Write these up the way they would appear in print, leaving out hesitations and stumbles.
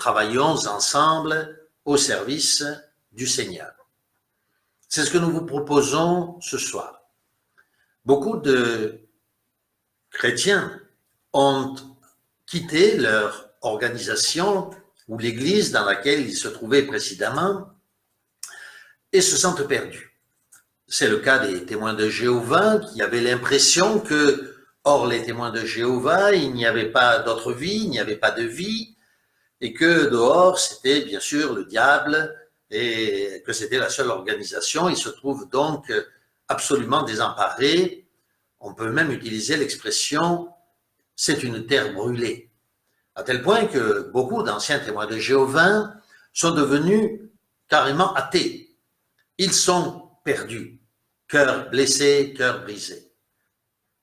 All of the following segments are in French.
travaillons ensemble au service du Seigneur. C'est ce que nous vous proposons ce soir. Beaucoup de chrétiens ont quitté leur organisation ou l'église dans laquelle ils se trouvaient précédemment et se sentent perdus. C'est le cas des témoins de Jéhovah qui avaient l'impression que, hors les témoins de Jéhovah, il n'y avait pas d'autre vie, il n'y avait pas de vie, et que dehors, c'était bien sûr le diable et que c'était la seule organisation. Ils se trouvent donc absolument désemparés. On peut même utiliser l'expression « c'est une terre brûlée », à tel point que beaucoup d'anciens témoins de Jéhovah sont devenus carrément athées. Ils sont perdus, cœur blessé, cœur brisé.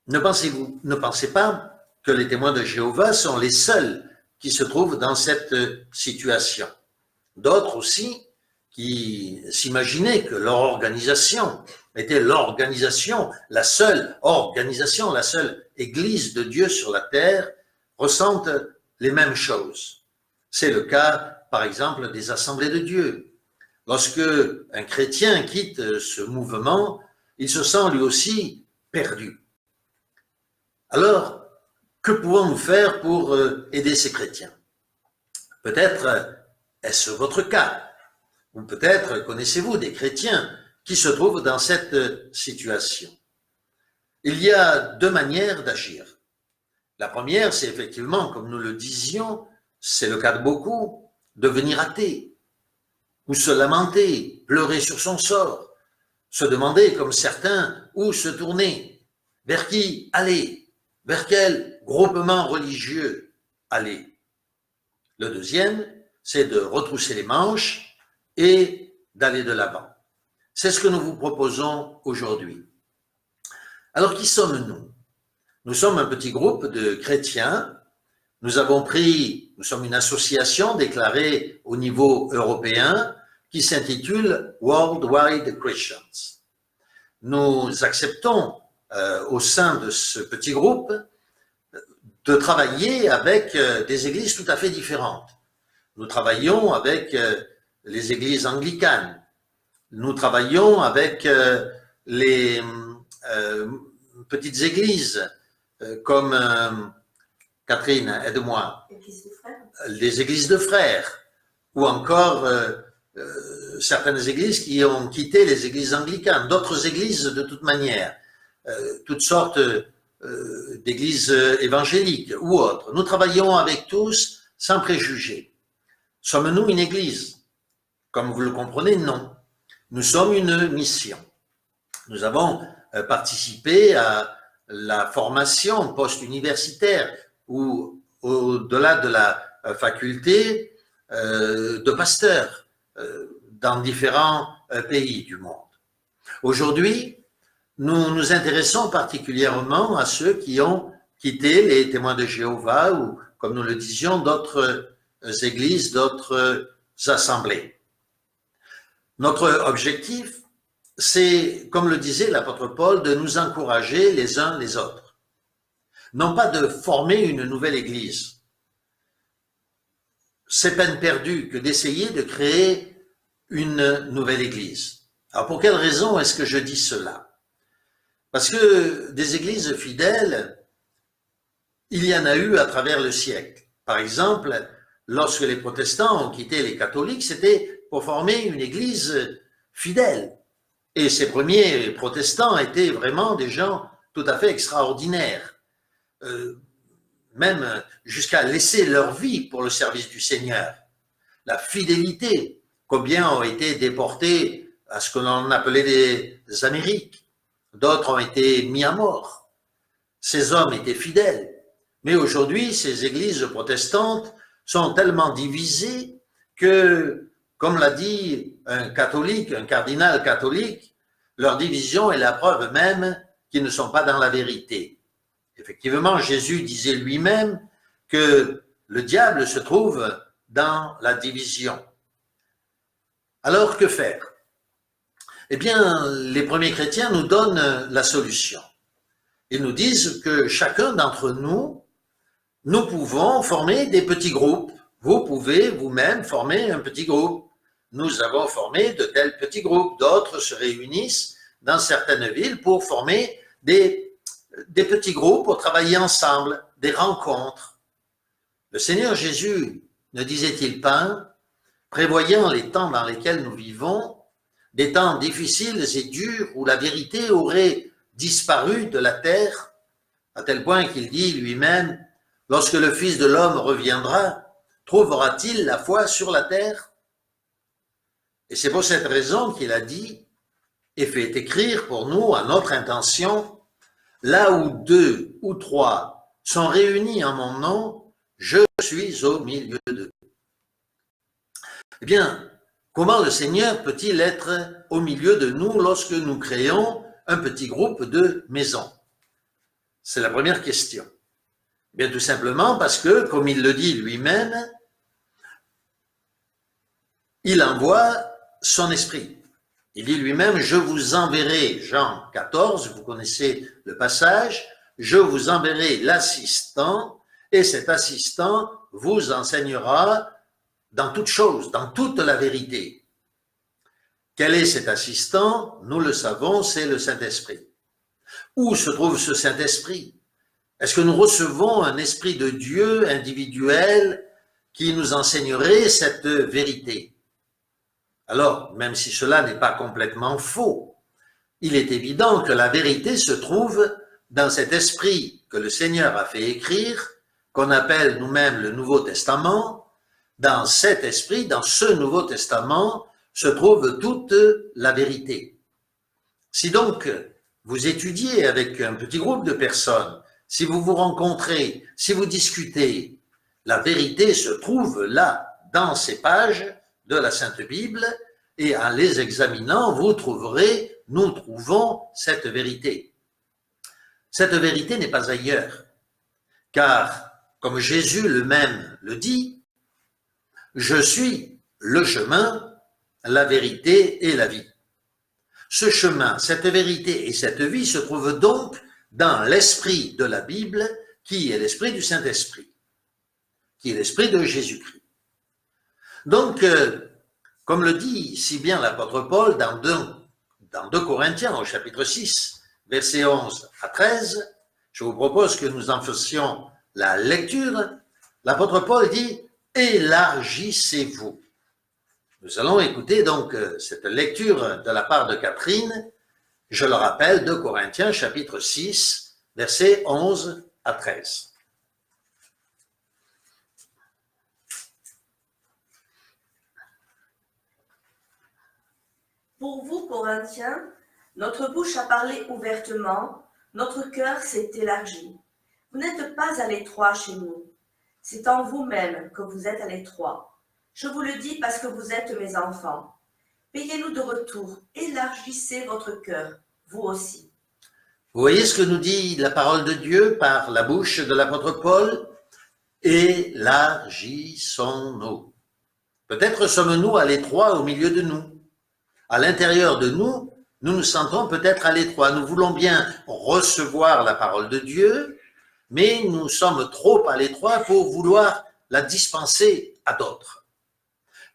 Ne pensez pas que les témoins de Jéhovah sont les seuls qui se trouvent dans cette situation. D'autres aussi qui s'imaginaient que leur organisation était l'organisation, la seule organisation, la seule Église de Dieu sur la terre, ressentent les mêmes choses. C'est le cas, par exemple, des assemblées de Dieu. Lorsque un chrétien quitte ce mouvement, il se sent lui aussi perdu. Alors, que pouvons-nous faire pour aider ces chrétiens? Peut-être est-ce votre cas, ou peut-être connaissez-vous des chrétiens qui se trouvent dans cette situation. Il y a deux manières d'agir. La première, c'est effectivement, comme nous le disions, c'est le cas de beaucoup, devenir athée, ou se lamenter, pleurer sur son sort, se demander, comme certains, où se tourner, vers qui aller, vers quel groupement religieux aller. Le deuxième, c'est de retrousser les manches et d'aller de l'avant. C'est ce que nous vous proposons aujourd'hui. Alors, qui sommes-nous? Nous sommes un petit groupe de chrétiens. Nous sommes une association déclarée au niveau européen qui s'intitule Worldwide Christians. Nous acceptons au sein de ce petit groupe de travailler avec des églises tout à fait différentes. Nous travaillons avec les églises anglicanes. Nous travaillons avec les petites églises comme, Catherine, aide-moi, les églises de frères, ou encore certaines églises qui ont quitté les églises anglicanes, d'autres églises de toute manière, toutes sortes d'églises évangéliques ou autres. Nous travaillons avec tous sans préjugés. Sommes-nous une église? Comme vous le comprenez, non. Nous sommes une mission. Nous avons participé à la formation post-universitaire ou au-delà de la faculté de pasteurs dans différents pays du monde. Aujourd'hui, nous nous intéressons particulièrement à ceux qui ont quitté les témoins de Jéhovah ou, comme nous le disions, d'autres églises, d'autres assemblées. Notre objectif, c'est, comme le disait l'apôtre Paul, de nous encourager les uns les autres. Non pas de former une nouvelle église. C'est peine perdue que d'essayer de créer une nouvelle église. Alors pour quelle raison est-ce que je dis cela? Parce que des églises fidèles, il y en a eu à travers le siècle. Par exemple, lorsque les protestants ont quitté les catholiques, c'était pour former une église fidèle. Et ces premiers protestants étaient vraiment des gens tout à fait extraordinaires, même jusqu'à laisser leur vie pour le service du Seigneur. La fidélité, combien ont été déportés à ce que l'on appelait les Amériques. D'autres ont été mis à mort. Ces hommes étaient fidèles. Mais aujourd'hui, ces églises protestantes sont tellement divisées que, comme l'a dit un catholique, un cardinal catholique, leur division est la preuve même qu'ils ne sont pas dans la vérité. Effectivement, Jésus disait lui-même que le diable se trouve dans la division. Alors, que faire? Eh bien, les premiers chrétiens nous donnent la solution. Ils nous disent que chacun d'entre nous, nous pouvons former des petits groupes. vous pouvez vous-même former un petit groupe. Nous avons formé de tels petits groupes. D'autres se réunissent dans certaines villes pour former des petits groupes pour travailler ensemble, des rencontres. Le Seigneur Jésus ne disait-il pas, prévoyant les temps dans lesquels nous vivons, des temps difficiles et durs où la vérité aurait disparu de la terre, à tel point qu'il dit lui-même, lorsque le Fils de l'homme reviendra, trouvera-t-il la foi sur la terre? Et c'est pour cette raison qu'il a dit et fait écrire pour nous, à notre intention, là où 2 ou 3 sont réunis en mon nom, je suis au milieu d'eux. Eh bien, comment le Seigneur peut-il être au milieu de nous lorsque nous créons un petit groupe de maisons? C'est la première question. Eh bien, tout simplement parce que, comme il le dit lui-même, il envoie son esprit. Il dit lui-même, je vous enverrai, Jean 14, vous connaissez le passage, je vous enverrai l'assistant, et cet assistant vous enseignera dans toute chose, dans toute la vérité. Quel est cet assistant? Nous le savons, c'est le Saint-Esprit. Où se trouve ce Saint-Esprit? Est-ce que nous recevons un esprit de Dieu individuel qui nous enseignerait cette vérité? Alors, même si cela n'est pas complètement faux, il est évident que la vérité se trouve dans cet esprit que le Seigneur a fait écrire, qu'on appelle nous-mêmes le Nouveau Testament. Dans cet esprit, dans ce Nouveau Testament, se trouve toute la vérité. Si donc vous étudiez avec un petit groupe de personnes, si vous vous rencontrez, si vous discutez, la vérité se trouve là, dans ces pages de la Sainte Bible, et en les examinant, vous trouverez, nous trouvons cette vérité. Cette vérité n'est pas ailleurs, car, comme Jésus lui-même le dit, je suis le chemin, la vérité et la vie. Ce chemin, cette vérité et cette vie se trouvent donc dans l'esprit de la Bible, qui est l'esprit du Saint-Esprit, qui est l'esprit de Jésus-Christ. Donc, comme le dit si bien l'apôtre Paul dans 2 Corinthiens au chapitre 6, versets 11 à 13, je vous propose que nous en fassions la lecture. L'apôtre Paul dit « Élargissez-vous ». Nous allons écouter donc cette lecture de la part de Catherine, je le rappelle, 2 Corinthiens chapitre 6, versets 11 à 13. Pour vous, Corinthiens, notre bouche a parlé ouvertement, notre cœur s'est élargi. Vous n'êtes pas à l'étroit chez nous. C'est en vous-même que vous êtes à l'étroit. Je vous le dis parce que vous êtes mes enfants. Payez-nous de retour, élargissez votre cœur, vous aussi. Vous voyez ce que nous dit la parole de Dieu par la bouche de l'apôtre Paul? Élargissons-nous. Peut-être sommes-nous à l'étroit au milieu de nous. À l'intérieur de nous, nous nous sentons peut-être à l'étroit. Nous voulons bien recevoir la parole de Dieu, mais nous sommes trop à l'étroit pour vouloir la dispenser à d'autres.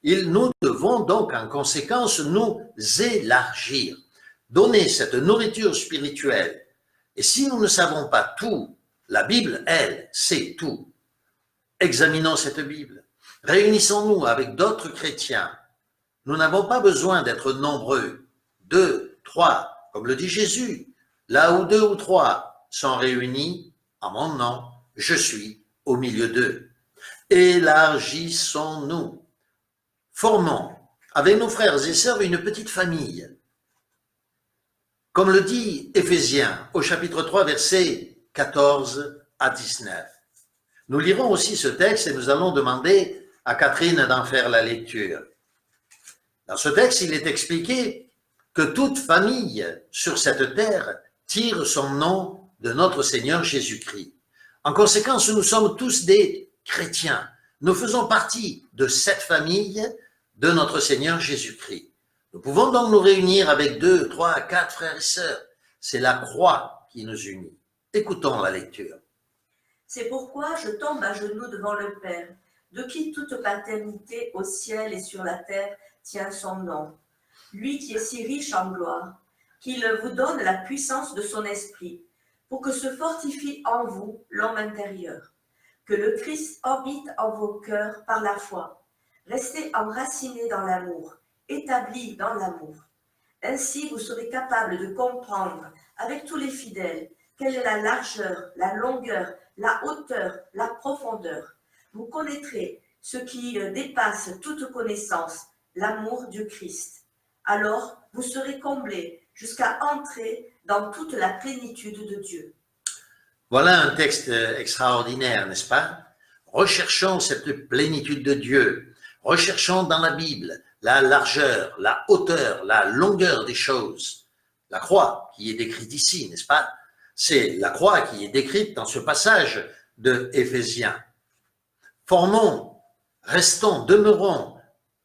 Nous devons donc en conséquence nous élargir, donner cette nourriture spirituelle. Et si nous ne savons pas tout, la Bible, elle, sait tout. Examinons cette Bible. Réunissons-nous avec d'autres chrétiens. Nous n'avons pas besoin d'être nombreux. 2, 3, comme le dit Jésus. Là où 2 ou 3 sont réunis en mon nom, je suis au milieu d'eux. Élargissons-nous. Formons avec nos frères et sœurs une petite famille. Comme le dit Éphésiens au chapitre 3, versets 14 à 19. Nous lirons aussi ce texte et nous allons demander à Catherine d'en faire la lecture. Dans ce texte, il est expliqué que toute famille sur cette terre tire son nom de notre Seigneur Jésus-Christ. En conséquence, nous sommes tous des chrétiens. Nous faisons partie de cette famille de notre Seigneur Jésus-Christ. Nous pouvons donc nous réunir avec 2, 3, 4 frères et sœurs. C'est la croix qui nous unit. Écoutons la lecture. C'est pourquoi je tombe à genoux devant le Père, de qui toute paternité au ciel et sur la terre tient son nom. Lui qui est si riche en gloire, qu'il vous donne la puissance de son esprit, pour que se fortifie en vous l'homme intérieur, que le Christ habite en vos cœurs par la foi. Restez enracinés dans l'amour, établis dans l'amour. Ainsi, vous serez capables de comprendre avec tous les fidèles quelle est la largeur, la longueur, la hauteur, la profondeur. Vous connaîtrez ce qui dépasse toute connaissance, l'amour du Christ. Alors, vous serez comblés jusqu'à entrer dans toute la plénitude de Dieu. Voilà un texte extraordinaire, n'est-ce pas? Recherchons cette plénitude de Dieu. Recherchons dans la Bible la largeur, la hauteur, la longueur des choses. La croix qui est décrite ici, n'est-ce pas? C'est la croix qui est décrite dans ce passage de Éphésiens. Formons, restons, demeurons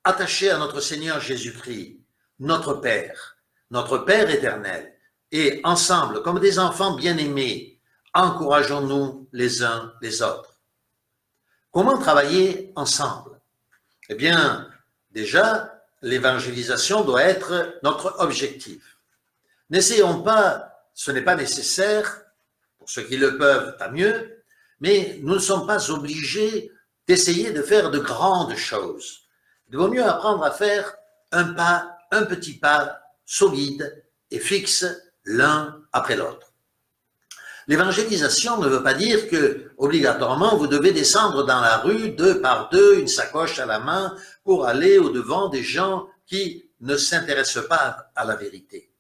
attachés à notre Seigneur Jésus-Christ, notre Père éternel. Et ensemble, comme des enfants bien-aimés, encourageons-nous les uns les autres. Comment travailler ensemble? Eh bien, déjà, l'évangélisation doit être notre objectif. N'essayons pas, ce n'est pas nécessaire, pour ceux qui le peuvent, tant mieux, mais nous ne sommes pas obligés d'essayer de faire de grandes choses. Il vaut mieux apprendre à faire un petit pas solide et fixe l'un après l'autre. L'évangélisation ne veut pas dire que, obligatoirement, vous devez descendre dans la rue deux par deux, une sacoche à la main, pour aller au-devant des gens qui ne s'intéressent pas à la vérité.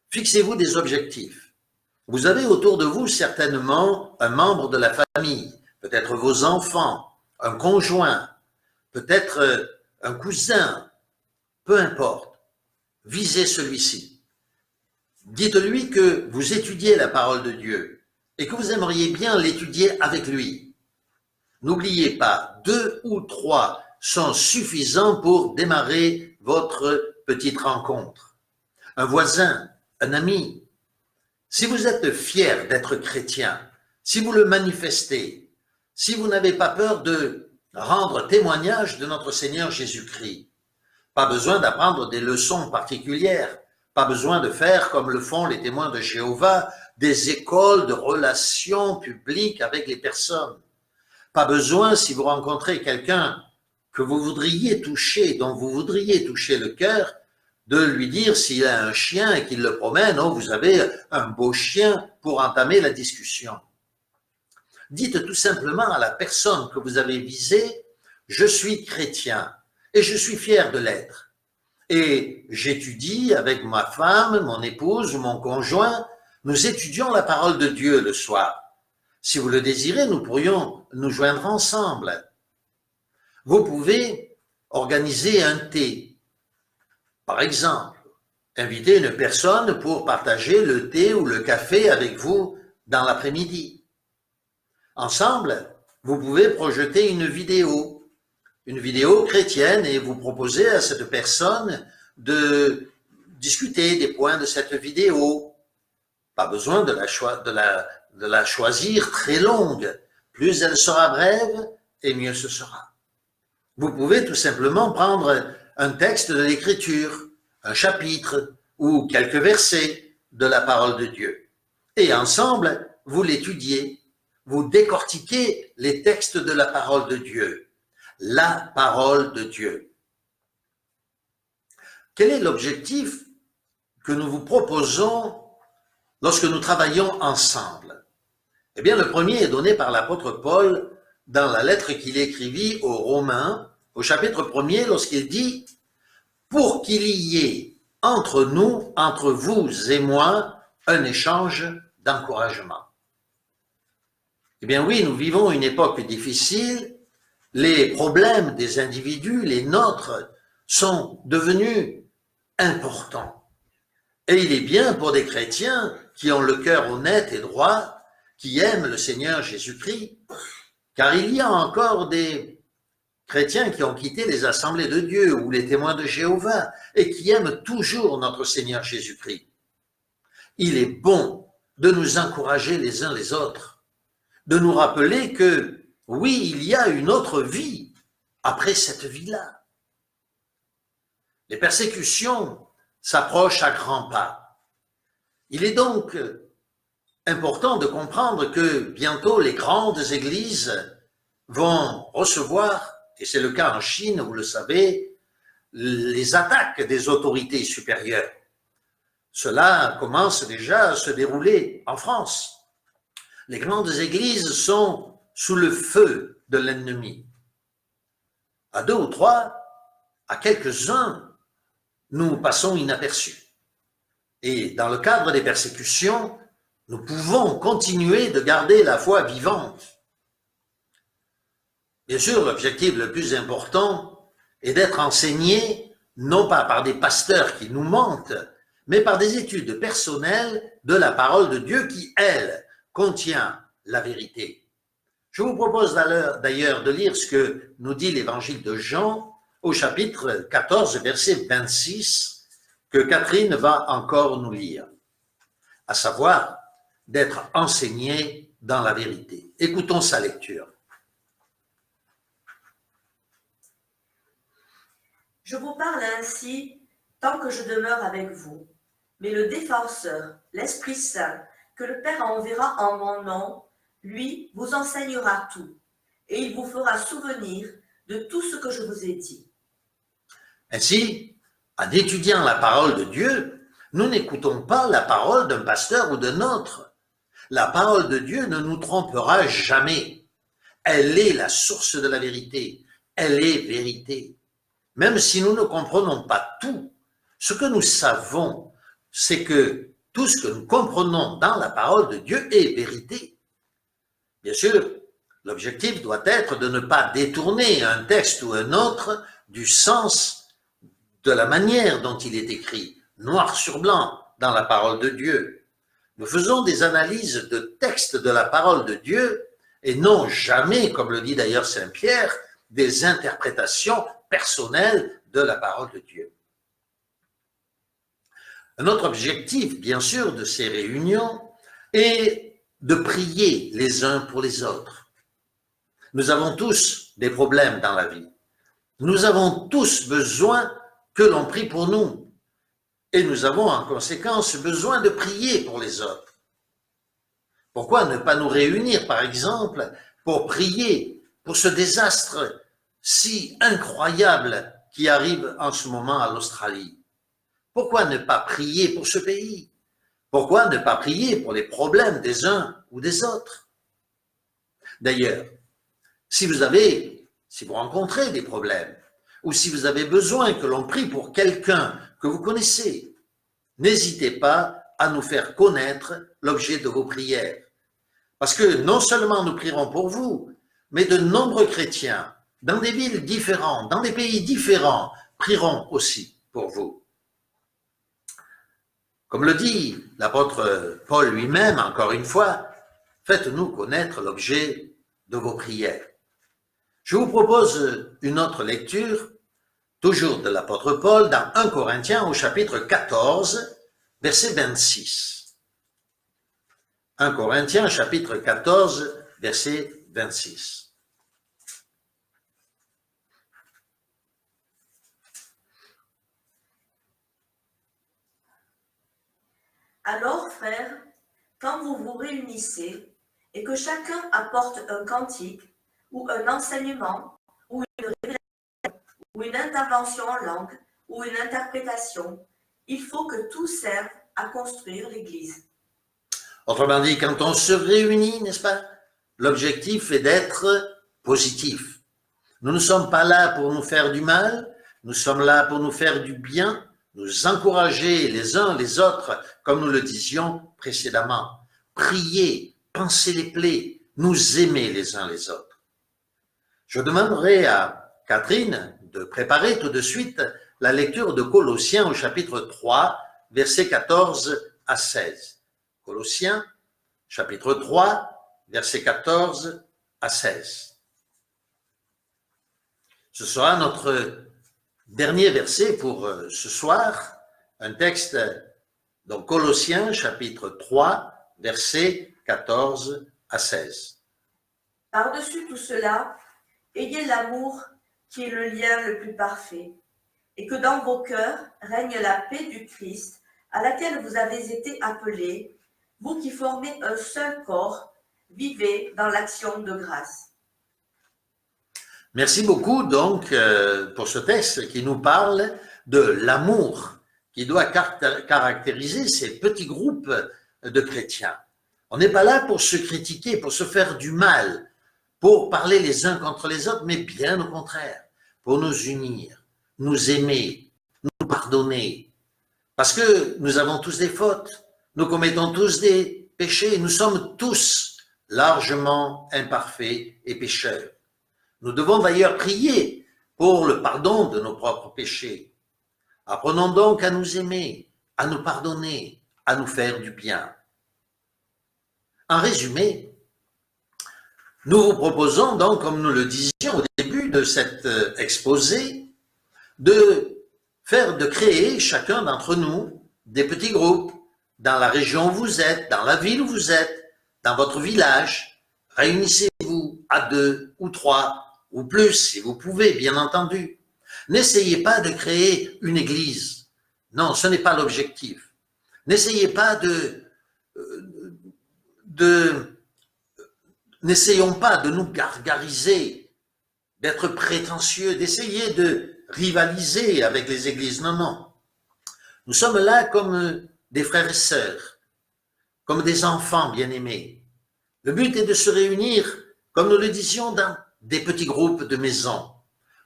Fixez-vous des objectifs. Vous avez autour de vous certainement un membre de la famille, peut-être vos enfants, un conjoint, peut-être un cousin, peu importe. Visez celui-ci. Dites-lui que vous étudiez la parole de Dieu et que vous aimeriez bien l'étudier avec lui. N'oubliez pas, 2 ou 3 sont suffisants pour démarrer votre petite rencontre. Un voisin, un ami. Si vous êtes fier d'être chrétien, si vous le manifestez, si vous n'avez pas peur de rendre témoignage de notre Seigneur Jésus-Christ, pas besoin d'apprendre des leçons particulières, pas besoin de faire, comme le font les témoins de Jéhovah, des écoles de relations publiques avec les personnes. Pas besoin, si vous rencontrez quelqu'un que vous voudriez toucher, dont vous voudriez toucher le cœur, de lui dire s'il a un chien et qu'il le promène, oh, vous avez un beau chien pour entamer la discussion. Dites tout simplement à la personne que vous avez visée, je suis chrétien et je suis fier de l'être. Et j'étudie avec ma femme, mon épouse ou mon conjoint, nous étudions la parole de Dieu le soir. Si vous le désirez, nous pourrions nous joindre ensemble. Vous pouvez organiser un thé. Par exemple, inviter une personne pour partager le thé ou le café avec vous dans l'après-midi. Ensemble, vous pouvez projeter une vidéo chrétienne et vous proposer à cette personne de discuter des points de cette vidéo. Pas besoin de la choisir très longue. Plus elle sera brève, et mieux ce sera. Vous pouvez tout simplement prendre un texte de l'Écriture, un chapitre ou quelques versets de la parole de Dieu. Et ensemble, vous l'étudiez, vous décortiquez les textes de la parole de Dieu. La parole de Dieu. Quel est l'objectif que nous vous proposons lorsque nous travaillons ensemble? Eh bien, le premier est donné par l'apôtre Paul dans la lettre qu'il écrivit aux Romains, au chapitre 1er, lorsqu'il dit « Pour qu'il y ait entre nous, entre vous et moi, un échange d'encouragement. » Eh bien oui, nous vivons une époque difficile. Les problèmes des individus, les nôtres, sont devenus importants. Et il est bien pour des chrétiens qui ont le cœur honnête et droit, qui aiment le Seigneur Jésus-Christ, car il y a encore des chrétiens qui ont quitté les assemblées de Dieu ou les témoins de Jéhovah et qui aiment toujours notre Seigneur Jésus-Christ. Il est bon de nous encourager les uns les autres, de nous rappeler que Oui, il y a une autre vie après cette vie-là. Les persécutions s'approchent à grands pas. Il est donc important de comprendre que bientôt les grandes églises vont recevoir, et c'est le cas en Chine, vous le savez, les attaques des autorités supérieures. Cela commence déjà à se dérouler en France. Les grandes églises sont sous le feu de l'ennemi. À 2 ou 3, à quelques-uns, nous passons inaperçus. Et dans le cadre des persécutions, nous pouvons continuer de garder la foi vivante. Bien sûr, l'objectif le plus important est d'être enseigné non pas par des pasteurs qui nous mentent, mais par des études personnelles de la parole de Dieu qui, elle, contient la vérité. Je vous propose d'ailleurs de lire ce que nous dit l'évangile de Jean au chapitre 14, verset 26, que Catherine va encore nous lire, à savoir d'être enseigné dans la vérité. Écoutons sa lecture. Je vous parle ainsi tant que je demeure avec vous. Mais le défenseur, l'Esprit Saint, que le Père enverra en mon nom, lui vous enseignera tout, et il vous fera souvenir de tout ce que je vous ai dit. Ainsi, en étudiant la parole de Dieu, nous n'écoutons pas la parole d'un pasteur ou d'un autre. La parole de Dieu ne nous trompera jamais. Elle est la source de la vérité. Elle est vérité. Même si nous ne comprenons pas tout, ce que nous savons, c'est que tout ce que nous comprenons dans la parole de Dieu est vérité. Bien sûr, l'objectif doit être de ne pas détourner un texte ou un autre du sens de la manière dont il est écrit, noir sur blanc, dans la parole de Dieu. Nous faisons des analyses de textes de la parole de Dieu et non jamais, comme le dit d'ailleurs Saint Pierre, des interprétations personnelles de la parole de Dieu. Un autre objectif, bien sûr, de ces réunions est de prier les uns pour les autres. Nous avons tous des problèmes dans la vie. Nous avons tous besoin que l'on prie pour nous. Et nous avons en conséquence besoin de prier pour les autres. Pourquoi ne pas nous réunir, par exemple, pour prier pour ce désastre si incroyable qui arrive en ce moment à l'Australie? Pourquoi ne pas prier pour ce pays? Pourquoi ne pas prier pour les problèmes des uns ou des autres? D'ailleurs, si vous rencontrez des problèmes, ou si vous avez besoin que l'on prie pour quelqu'un que vous connaissez, n'hésitez pas à nous faire connaître l'objet de vos prières. Parce que non seulement nous prierons pour vous, mais de nombreux chrétiens, dans des villes différentes, dans des pays différents, prieront aussi pour vous. Comme le dit l'apôtre Paul lui-même, encore une fois, faites-nous connaître l'objet de vos prières. Je vous propose une autre lecture, toujours de l'apôtre Paul, dans 1 Corinthiens au chapitre 14, verset 26. 1 Corinthiens, chapitre 14, verset 26. Alors, frères, quand vous vous réunissez et que chacun apporte un cantique ou un enseignement ou une révélation ou une intervention en langue ou une interprétation, il faut que tout serve à construire l'Église. Autrement dit, quand on se réunit, n'est-ce pas, l'objectif est d'être positif. Nous ne sommes pas là pour nous faire du mal, nous sommes là pour nous faire du bien, nous encourager les uns les autres, comme nous le disions précédemment. Prier, panser les plaies, nous aimer les uns les autres. Je demanderai à Catherine de préparer tout de suite la lecture de Colossiens au chapitre 3, versets 14 à 16. Colossiens, chapitre 3, versets 14 à 16. Ce sera notre dernier verset pour ce soir, un texte, donc Colossiens, chapitre 3, versets 14 à 16. Par-dessus tout cela, ayez l'amour qui est le lien le plus parfait, et que dans vos cœurs règne la paix du Christ, à laquelle vous avez été appelés, vous qui formez un seul corps, vivez dans l'action de grâce. Merci beaucoup donc pour ce texte qui nous parle de l'amour qui doit caractériser ces petits groupes de chrétiens. On n'est pas là pour se critiquer, pour se faire du mal, pour parler les uns contre les autres, mais bien au contraire, pour nous unir, nous aimer, nous pardonner. Parce que nous avons tous des fautes, nous commettons tous des péchés, nous sommes tous largement imparfaits et pécheurs. Nous devons d'ailleurs prier pour le pardon de nos propres péchés. Apprenons donc à nous aimer, à nous pardonner, à nous faire du bien. En résumé, nous vous proposons donc, comme nous le disions au début de cet exposé, de créer chacun d'entre nous des petits groupes dans la région où vous êtes, dans la ville où vous êtes, dans votre village. Réunissez-vous à 2 ou 3 ou plus si vous pouvez, bien entendu. N'essayez pas de créer une église. Non, ce n'est pas l'objectif. N'essayez pas n'essayons pas de nous gargariser, d'être prétentieux, d'essayer de rivaliser avec les églises. Non, non. Nous sommes là comme des frères et sœurs, comme des enfants bien-aimés. Le but est de se réunir, comme nous le disions, dans des petits groupes de maisons,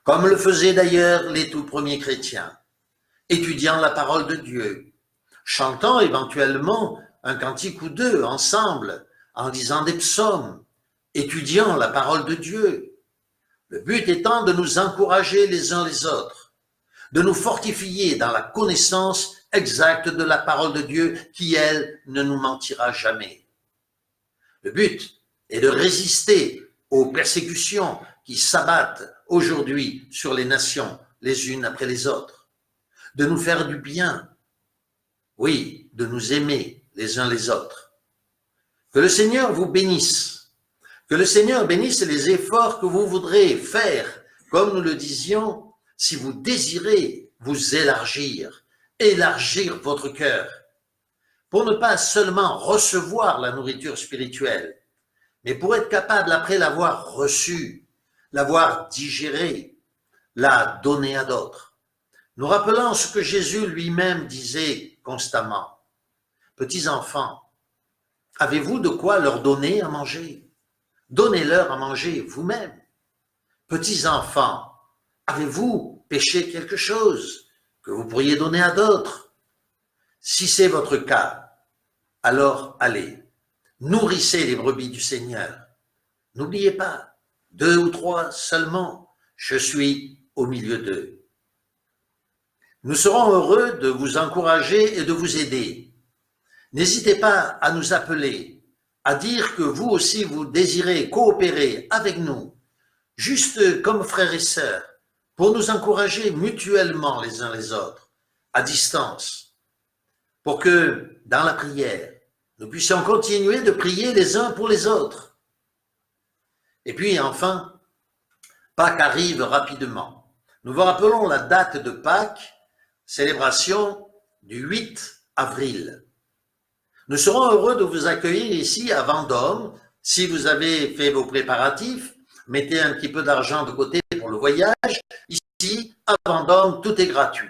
comme le faisaient d'ailleurs les tout premiers chrétiens, étudiant la parole de Dieu, chantant éventuellement un cantique ou deux ensemble, en lisant des psaumes, étudiant la parole de Dieu. Le but étant de nous encourager les uns les autres, de nous fortifier dans la connaissance exacte de la parole de Dieu qui, elle, ne nous mentira jamais. Le but est de résister aux persécutions qui s'abattent aujourd'hui sur les nations, les unes après les autres, de nous faire du bien, oui, de nous aimer les uns les autres. Que le Seigneur vous bénisse, que le Seigneur bénisse les efforts que vous voudrez faire, comme nous le disions, si vous désirez vous élargir votre cœur, pour ne pas seulement recevoir la nourriture spirituelle, mais pour être capable, après l'avoir reçue, l'avoir digérée, la donner à d'autres. Nous rappelons ce que Jésus lui-même disait constamment. Petits enfants, avez-vous de quoi leur donner à manger? Donnez-leur à manger vous-même. Petits enfants, avez-vous péché quelque chose que vous pourriez donner à d'autres? Si c'est votre cas, alors allez, nourrissez les brebis du Seigneur. N'oubliez pas, 2 ou 3 seulement, je suis au milieu d'eux. Nous serons heureux de vous encourager et de vous aider. N'hésitez pas à nous appeler, à dire que vous aussi vous désirez coopérer avec nous, juste comme frères et sœurs, pour nous encourager mutuellement les uns les autres, à distance, pour que, dans la prière, nous puissions continuer de prier les uns pour les autres. Et puis enfin, Pâques arrive rapidement. Nous vous rappelons la date de Pâques, célébration du 8 avril. Nous serons heureux de vous accueillir ici à Vendôme. Si vous avez fait vos préparatifs, mettez un petit peu d'argent de côté pour le voyage. Ici, à Vendôme, tout est gratuit.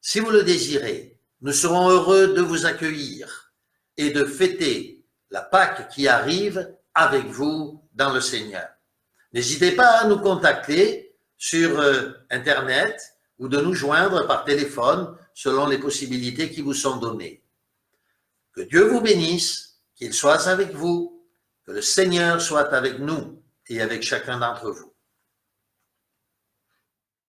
Si vous le désirez, nous serons heureux de vous accueillir et de fêter la Pâques qui arrive avec vous dans le Seigneur. N'hésitez pas à nous contacter sur Internet ou de nous joindre par téléphone selon les possibilités qui vous sont données. Que Dieu vous bénisse, qu'il soit avec vous, que le Seigneur soit avec nous et avec chacun d'entre vous.